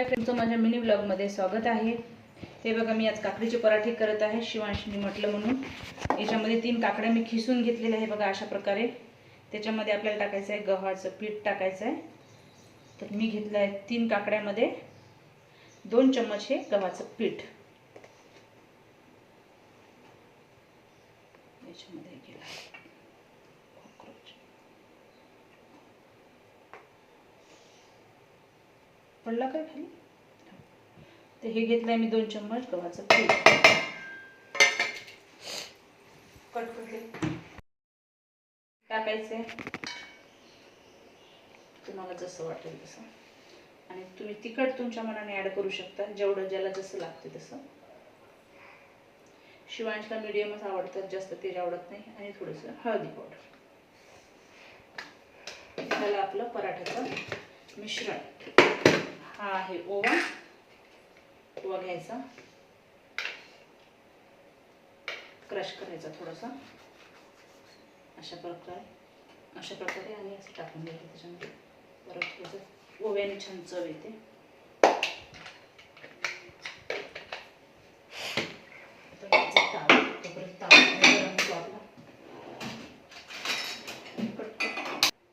Hi friends, माझ्या mini व्लॉगमध्ये स्वागत आहे। हे बघा, मी आज काकडीचे पराठे करत आहे। शिवांशनी म्हटलं म्हणून याच्यामध्ये 3 काकड्या मी खिसून घेतलेल्या आहे। बघा अशा प्रकारे त्याच्यामध्ये आपल्याला टाकायचं आहे गव्हाचं पीठ टाकायचं आहे। तर मी घेतलं आहे 3 काकड्यामध्ये 2 चम्मच हे गव्हाचं पीठ याच्यामध्ये केलं आहे। पडला काय खाली? तर हे घेतलंय मी 2 चम्मच गव्हाचं पीठ। कटकटे टाकायचे तुम्हाला जसं वाटेल तसं, आणि तुम्ही तिखट तुमच्या मनाने ऍड करू शकता, जेवढं ज्याला जसं लागते तसं। शिवांशला मीडियमच आवडतात, जास्त तेज आवडत नाही। आणि थोडंसं हळदी पावडर। त्याला आपलं पराठ्याचं मिश्रण हा आहे ओवा घ्यायचा, क्रश करायचा थोडासा अशा प्रकारे आणि असं टाकून घ्यायचं त्याच्यामध्ये। परत थोडंसं ओव्याने छान चव येते।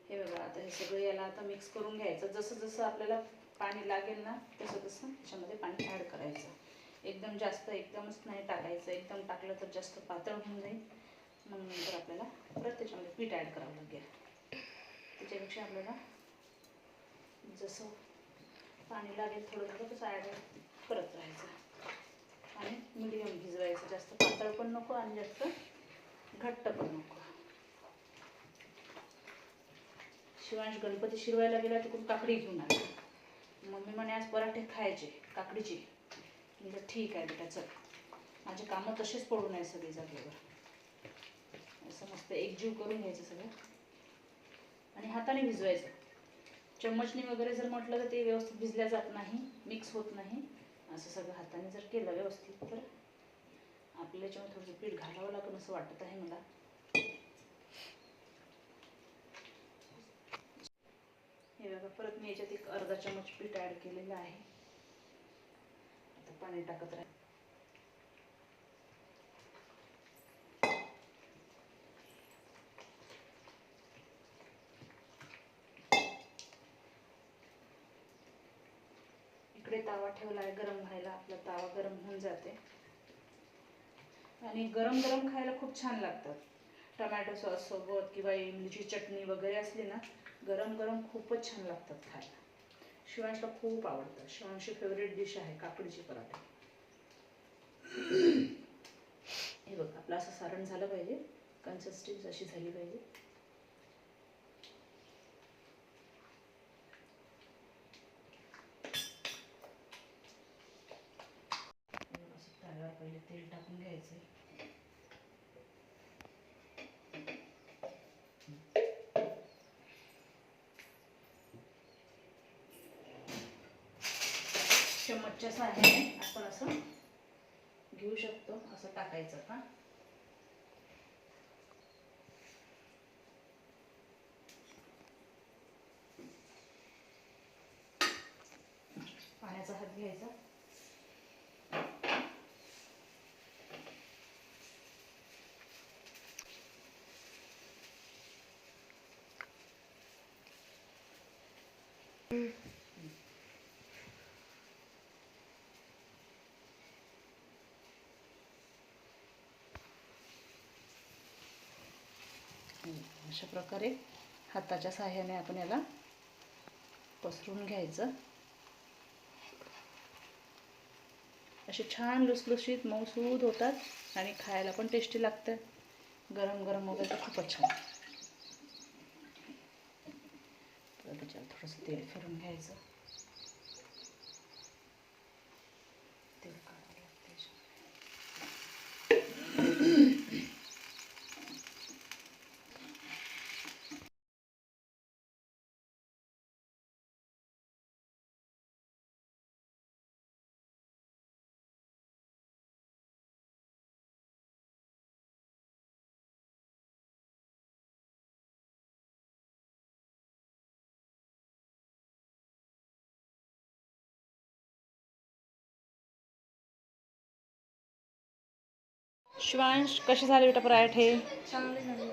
हे बघा, आता हे सगळं याला आता मिक्स करून घ्यायचं। जसं जसं आपल्याला पाणी लागेल ना तसं तसं त्याच्यामध्ये पाणी ॲड करायचं। एकदम जास्त एकदमच नाही टाकायचं, एकदम टाकलं तर जास्त पातळ होऊन जाईल। मग नंतर आपल्याला परत त्याच्यामध्ये पीठ ॲड करावं लागेल। त्याच्यापेक्षा आपल्याला जसं पाणी लागेल थोडं थोडं तसं ॲड करत राहायचं आणि मीडियम भिजवायचं। जास्त पातळ पण नको आणि जास्त घट्ट पण नको। शिवांश गणपती शिरवायला गेला तिकडून काकडी घेऊन आला। मम्मी म्हणे आज पराठे खायचे काकडीचे। म्हणजे ठीक आहे बेटा, चल। माझे कामं तसेच पडू नये सगळे जागेवर। असं मस्त एकजीव करून घ्यायचं सगळं आणि हाताने भिजवायचं। चम्मचनी वगैरे जर म्हटलं तर ते व्यवस्थित भिजल्या जात नाही, मिक्स होत नाही। असं सगळं हाताने जर केलं व्यवस्थित तर आपल्याला याच्यामध्ये थोडंसं पीठ घालावं लागेल असं वाटत आहे मला। हे बघा, परत मी याच्यात एक अर्धा चम्मच पीठ ॲड केलेलं आहे। आता पाणी टाकत राहा। इकडे तावा ठेवला आहे गरम व्हायला। आपला तावा गरम होऊन जाते आणि गरम गरम खायला खूप छान लागतात। टोमॅटो सॉस सोबत किंवा इमलीची चटणी वगैरे असली ना, गरम गरम खूपच छान लागतात खायला। शिवांशला खूप आवडतं। शिवांशची फेवरेट डिश आहे काकडीचे पराठे। हे बघ, आपलं असं सारण झालं पाहिजे, कन्सिस्टन्सी अशी झाली पाहिजे। तव्यावर पहिले तेल टाकून घ्यायचं। चम्मचच्या सहाय्याने आपण असं घेऊ शकतो, असं टाकायचं का। पाण्याचा हात घ्यायचा, अशा प्रकारे हाताच्या सहाय्याने आपण याला पसरून घ्यायचं। असे छान लुसलुशीत मऊसूद होतात आणि खायला पण टेस्टी लागतात। गरम गरम वगैरे खूपच छान। त्याच्यावर थोडंसं तेल फिरून घ्यायचं। शिवांश कसे झाले बेटा पराठे? चांगले झाले.